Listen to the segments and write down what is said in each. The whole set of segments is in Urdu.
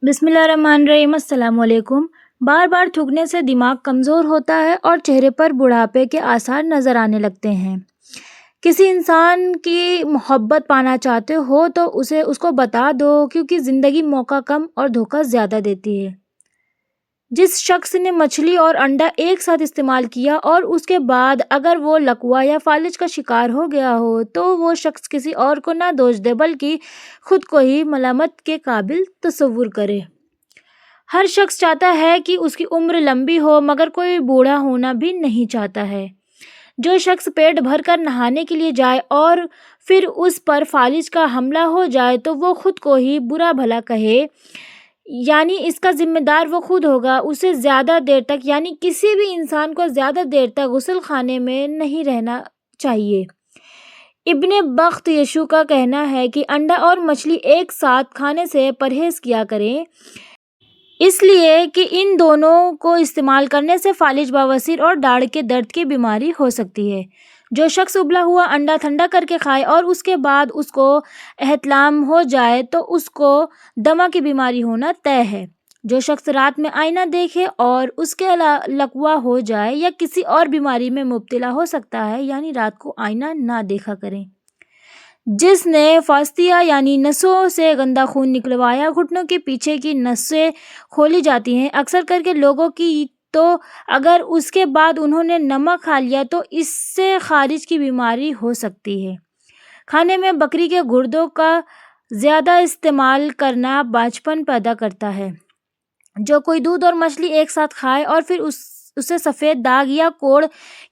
بسم اللہ الرحمن الرحیم۔ السلام علیکم۔ بار بار تھوکنے سے دماغ کمزور ہوتا ہے اور چہرے پر بڑھاپے کے آثار نظر آنے لگتے ہیں۔ کسی انسان کی محبت پانا چاہتے ہو تو اس کو بتا دو، کیونکہ زندگی موقع کم اور دھوکہ زیادہ دیتی ہے۔ جس شخص نے مچھلی اور انڈا ایک ساتھ استعمال کیا اور اس کے بعد اگر وہ لقوہ یا فالج کا شکار ہو گیا ہو تو وہ شخص کسی اور کو نہ دوش دے بلکہ خود کو ہی ملامت کے قابل تصور کرے۔ ہر شخص چاہتا ہے کہ اس کی عمر لمبی ہو، مگر کوئی بوڑھا ہونا بھی نہیں چاہتا ہے۔ جو شخص پیٹ بھر کر نہانے کے لیے جائے اور پھر اس پر فالج کا حملہ ہو جائے تو وہ خود کو ہی برا بھلا کہے، یعنی اس کا ذمہ دار وہ خود ہوگا۔ اسے زیادہ دیر تک، یعنی کسی بھی انسان کو زیادہ دیر تک غسل خانے میں نہیں رہنا چاہیے۔ ابن بخت یشو کا کہنا ہے کہ انڈا اور مچھلی ایک ساتھ کھانے سے پرہیز کیا کریں، اس لیے کہ ان دونوں کو استعمال کرنے سے فالج، بواسیر اور داڑھ کے درد کی بیماری ہو سکتی ہے۔ جو شخص ابلا ہوا انڈا ٹھنڈا کر کے کھائے اور اس کے بعد اس کو احتلام ہو جائے تو اس کو دمہ کی بیماری ہونا طے ہے۔ جو شخص رات میں آئینہ دیکھے اور اس کے لقوہ ہو جائے یا کسی اور بیماری میں مبتلا ہو سکتا ہے، یعنی رات کو آئینہ نہ دیکھا کریں۔ جس نے فاسطیہ یعنی نسوں سے گندا خون نکلوایا، گھٹنوں کے پیچھے کی نسیں کھولی جاتی ہیں اکثر کر کے لوگوں کی، تو اگر اس کے بعد انہوں نے نمک کھا لیا تو اس سے خارج کی بیماری ہو سکتی ہے۔ کھانے میں بکری کے گردوں کا زیادہ استعمال کرنا باجپن پیدا کرتا ہے۔ جو کوئی دودھ اور مچھلی ایک ساتھ کھائے اور پھر اسے سفید داغ یا کوڑ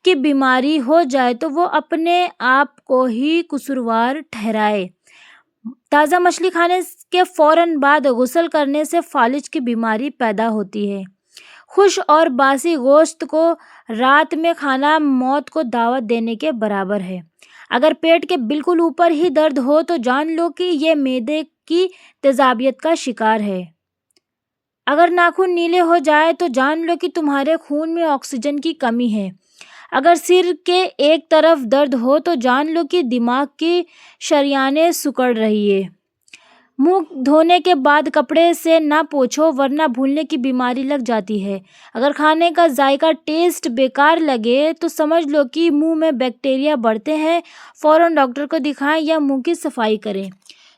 کی بیماری ہو جائے تو وہ اپنے آپ کو ہی قصوروار ٹھہرائے۔ تازہ مچھلی کھانے کے فوراً بعد غسل کرنے سے فالج کی بیماری پیدا ہوتی ہے۔ خشک اور باسی گوشت کو رات میں کھانا موت کو دعوت دینے کے برابر ہے۔ اگر پیٹ کے بالکل اوپر ہی درد ہو تو جان لو کہ یہ معدے کی تیزابیت کا شکار ہے۔ اگر ناخن نیلے ہو جائے تو جان لو کہ تمہارے خون میں آکسیجن کی کمی ہے۔ اگر سر کے ایک طرف درد ہو تو جان لو کہ دماغ کی شریانیں سکڑ رہی ہیں۔ منہ دھونے کے بعد کپڑے سے نہ پوچھو ورنہ بھولنے کی بیماری لگ جاتی ہے۔ اگر کھانے کا ذائقہ ٹیسٹ بیکار لگے تو سمجھ لو کہ منہ میں بیکٹیریا بڑھتے ہیں، فوراً ڈاکٹر کو دکھائیں یا منہ کی صفائی کریں۔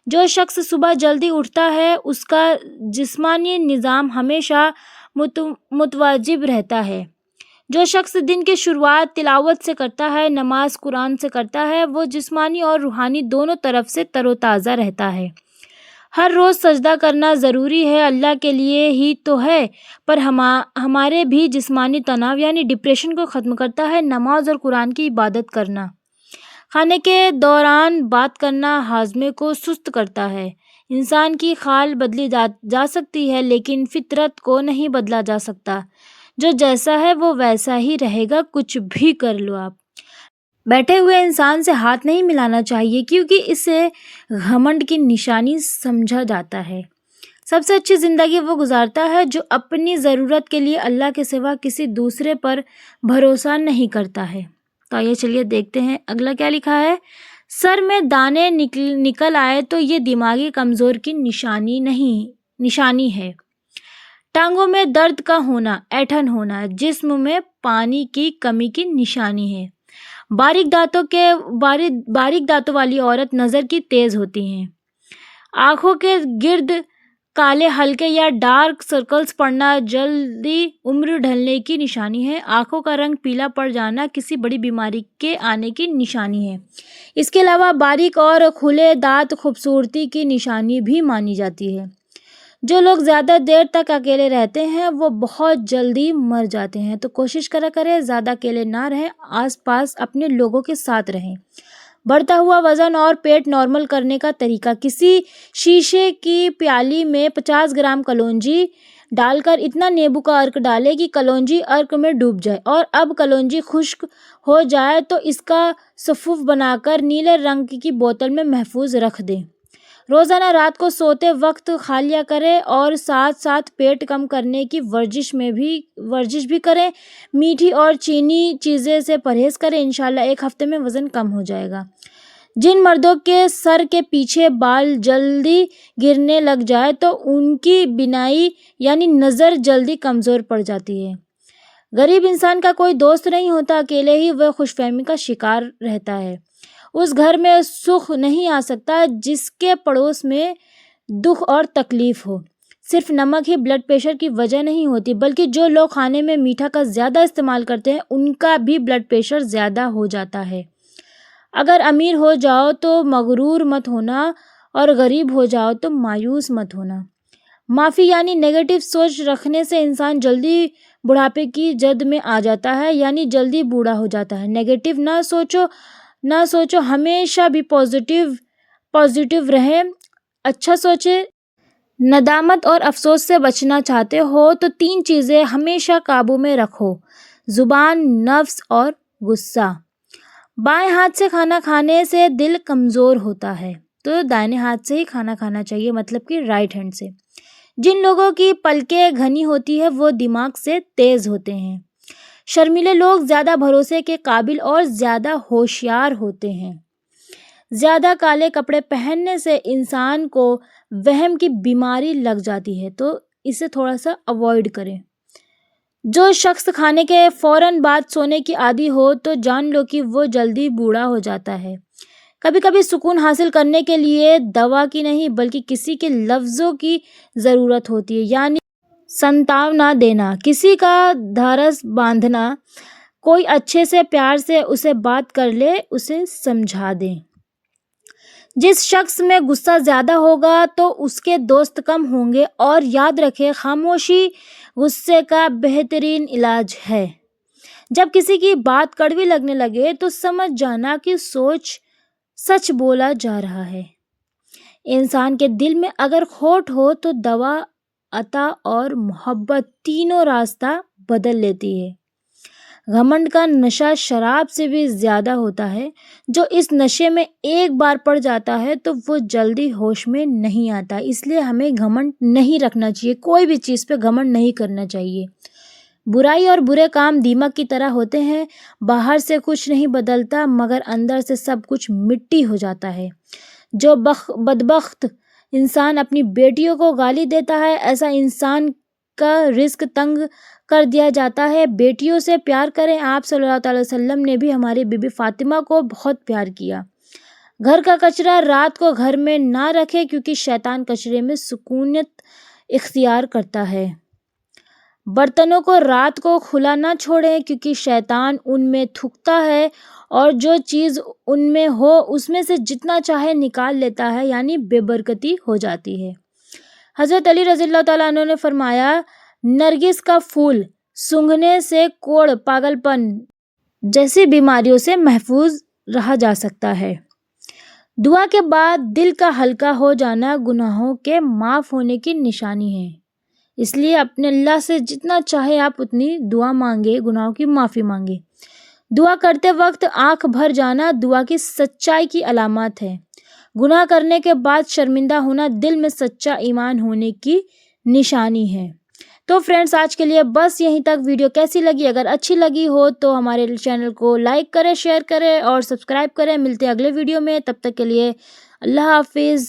جو شخص صبح جلدی اٹھتا ہے اس کا جسمانی نظام ہمیشہ متوازن رہتا ہے۔ جو شخص دن کی شروعات تلاوت سے کرتا ہے، نماز قرآن سے کرتا ہے، وہ جسمانی اور روحانی دونوں طرف سے تر و تازہ رہتا ہے۔ ہر روز سجدہ کرنا ضروری ہے، اللہ کے لیے ہی تو ہے، پر ہمارے بھی جسمانی تناؤ یعنی ڈپریشن کو ختم کرتا ہے۔ نماز اور قرآن کی عبادت کرنا۔ کھانے کے دوران بات کرنا ہاضمے کو سست کرتا ہے۔ انسان کی خال بدلی جا سکتی ہے لیکن فطرت کو نہیں بدلا جا سکتا۔ جو جیسا ہے وہ ویسا ہی رہے گا، کچھ بھی کر لو آپ۔ بیٹھے ہوئے انسان سے ہاتھ نہیں ملانا چاہیے کیونکہ اسے گھمنڈ کی نشانی سمجھا جاتا ہے۔ سب سے اچھی زندگی وہ گزارتا ہے جو اپنی ضرورت کے لیے اللہ کے سوا کسی دوسرے پر بھروسہ نہیں کرتا ہے۔ تو آئیے چلیے دیکھتے ہیں اگلا کیا لکھا ہے۔ سر میں دانے نکل آئے تو یہ دماغی کمزور کی نشانی ہے۔ ٹانگوں میں درد کا ہونا، اینٹھن ہونا، جسم میں پانی کی کمی کی نشانی ہے۔ باریک دانتوں والی عورت نظر کی تیز ہوتی ہیں۔ آنکھوں کے گرد کالے ہلکے یا ڈارک سرکلز پڑنا جلدی عمر ڈھلنے کی نشانی ہے۔ آنکھوں کا رنگ پیلا پڑ جانا کسی بڑی بیماری کے آنے کی نشانی ہے۔ اس کے علاوہ باریک اور کھلے دانت خوبصورتی کی نشانی بھی مانی جاتی ہے۔ جو لوگ زیادہ دیر تک اکیلے رہتے ہیں وہ بہت جلدی مر جاتے ہیں، تو کوشش کریں زیادہ اکیلے نہ رہیں، آس پاس اپنے لوگوں کے ساتھ رہیں۔ بڑھتا ہوا وزن اور پیٹ نارمل کرنے کا طریقہ۔ کسی شیشے کی پیالی میں 50 گرام کلونجی ڈال کر اتنا نیبو کا عرق ڈالیں کہ کلونجی عرق میں ڈوب جائے، اور اب کلونجی خشک ہو جائے تو اس کا سفوف بنا کر نیلے رنگ کی بوتل میں محفوظ رکھ دیں۔ روزانہ رات کو سوتے وقت کھا لیا کریں اور ساتھ ساتھ پیٹ کم کرنے کی ورزش بھی کریں۔ میٹھی اور چینی چیزیں سے پرہیز کریں، انشاءاللہ ایک ہفتے میں وزن کم ہو جائے گا۔ جن مردوں کے سر کے پیچھے بال جلدی گرنے لگ جائے تو ان کی بینائی یعنی نظر جلدی کمزور پڑ جاتی ہے۔ غریب انسان کا کوئی دوست نہیں ہوتا، اکیلے ہی وہ خوش فہمی کا شکار رہتا ہے۔ اس گھر میں سکھ نہیں آ سکتا جس کے پڑوس میں دکھ اور تکلیف ہو۔ صرف نمک ہی بلڈ پریشر کی وجہ نہیں ہوتی، بلکہ جو لوگ کھانے میں میٹھا کا زیادہ استعمال کرتے ہیں ان کا بھی بلڈ پریشر زیادہ ہو جاتا ہے۔ اگر امیر ہو جاؤ تو مغرور مت ہونا اور غریب ہو جاؤ تو مایوس مت ہونا۔ معافی یعنی نیگیٹو سوچ رکھنے سے انسان جلدی بڑھاپے کی جد میں آ جاتا ہے، یعنی جلدی بوڑھا ہو جاتا ہے۔ نیگیٹو نہ سوچو، ہمیشہ بھی پازیٹیو رہے، اچھا سوچے۔ ندامت اور افسوس سے بچنا چاہتے ہو تو 3 چیزیں ہمیشہ قابو میں رکھو: زبان، نفس اور غصہ۔ بائیں ہاتھ سے کھانا کھانے سے دل کمزور ہوتا ہے تو دائیں ہاتھ سے ہی کھانا کھانا چاہیے، مطلب کہ رائٹ ہینڈ سے۔ جن لوگوں کی پلکیں گھنی ہوتی ہے وہ دماغ سے تیز ہوتے ہیں۔ شرمیلے لوگ زیادہ بھروسے کے قابل اور زیادہ ہوشیار ہوتے ہیں۔ زیادہ کالے کپڑے پہننے سے انسان کو وہم کی بیماری لگ جاتی ہے تو اسے تھوڑا سا اوائڈ کریں۔ جو شخص کھانے کے فوراً بعد سونے کی عادی ہو تو جان لو کہ وہ جلدی بوڑھا ہو جاتا ہے۔ کبھی کبھی سکون حاصل کرنے کے لیے دوا کی نہیں بلکہ کسی کے لفظوں کی ضرورت ہوتی ہے، یعنی سنتونا دینا، کسی کا دھارس باندھنا، کوئی اچھے سے پیار سے اسے بات کر لے، اسے سمجھا دیں۔ جس شخص میں غصہ زیادہ ہوگا تو اس کے دوست کم ہوں گے، اور یاد رکھیں خاموشی غصے کا بہترین علاج ہے۔ جب کسی کی بات کڑوی لگنے لگے تو سمجھ جانا کہ سچ بولا جا رہا ہے۔ انسان کے دل میں اگر کھوٹ ہو تو دوا، عطا اور محبت تینوں راستہ بدل لیتی ہے۔ گھمنڈ کا نشہ شراب سے بھی زیادہ ہوتا ہے۔ جو اس نشے میں ایک بار پڑ جاتا ہے تو وہ جلدی ہوش میں نہیں آتا، اس لیے ہمیں گھمنڈ نہیں رکھنا چاہیے، کوئی بھی چیز پہ گھمنڈ نہیں کرنا چاہیے۔ برائی اور برے کام دیمک کی طرح ہوتے ہیں، باہر سے کچھ نہیں بدلتا مگر اندر سے سب کچھ مٹی ہو جاتا ہے۔ جو بدبخت انسان اپنی بیٹیوں کو گالی دیتا ہے، ایسا انسان کا رزق تنگ کر دیا جاتا ہے۔ بیٹیوں سے پیار کریں، آپ صلی اللہ علیہ وسلم نے بھی ہماری بی بی فاطمہ کو بہت پیار کیا۔ گھر کا کچرا رات کو گھر میں نہ رکھے کیونکہ شیطان کچرے میں سکونت اختیار کرتا ہے۔ برتنوں کو رات کو کھلا نہ چھوڑیں کیونکہ شیطان ان میں تھوکتا ہے اور جو چیز ان میں ہو اس میں سے جتنا چاہے نکال لیتا ہے، یعنی بے برکتی ہو جاتی ہے۔ حضرت علی رضی اللہ تعالیٰ عنہ نے فرمایا، نرگس کا پھول سونگھنے سے کوڑ، پاگل پن جیسی بیماریوں سے محفوظ رہا جا سکتا ہے۔ دعا کے بعد دل کا ہلکا ہو جانا گناہوں کے معاف ہونے کی نشانی ہے، اس لیے اپنے اللہ سے جتنا چاہے آپ اتنی دعا مانگے، گناہوں کی معافی مانگے۔ دعا کرتے وقت آنکھ بھر جانا دعا کی سچائی کی علامات ہے۔ گناہ کرنے کے بعد شرمندہ ہونا دل میں سچا ایمان ہونے کی نشانی ہے۔ تو فرینڈز آج کے لیے بس یہیں تک۔ ویڈیو کیسی لگی؟ اگر اچھی لگی ہو تو ہمارے چینل کو لائک کریں، شیئر کریں اور سبسکرائب کریں۔ ملتے ہیں اگلے ویڈیو میں، تب تک کے لیے اللہ حافظ۔